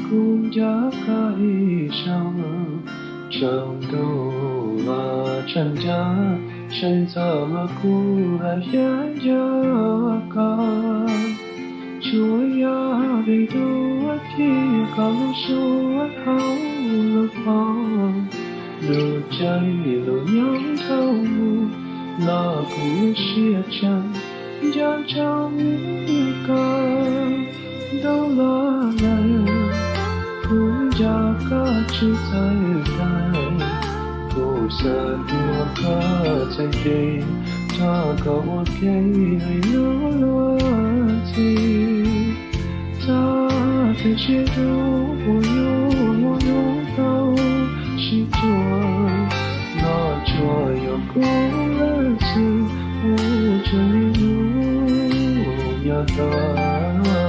cũng giá cái sao trong đầu và chân giá chân giờ mà cũng là giá giá cả chúa ya về đâu khi cả lúc số hao lúc phong lửa cháy lửa nhóm thâu là cũng chia chân giá trong cả đâu là này cũng giá cả chữ tay này cô sợ đua cả chân đi ta có ok hay nó lo gì ta thì chỉ đâu vô đâu chỉ chua nó chua yêu cô là sự ô trời nhà ta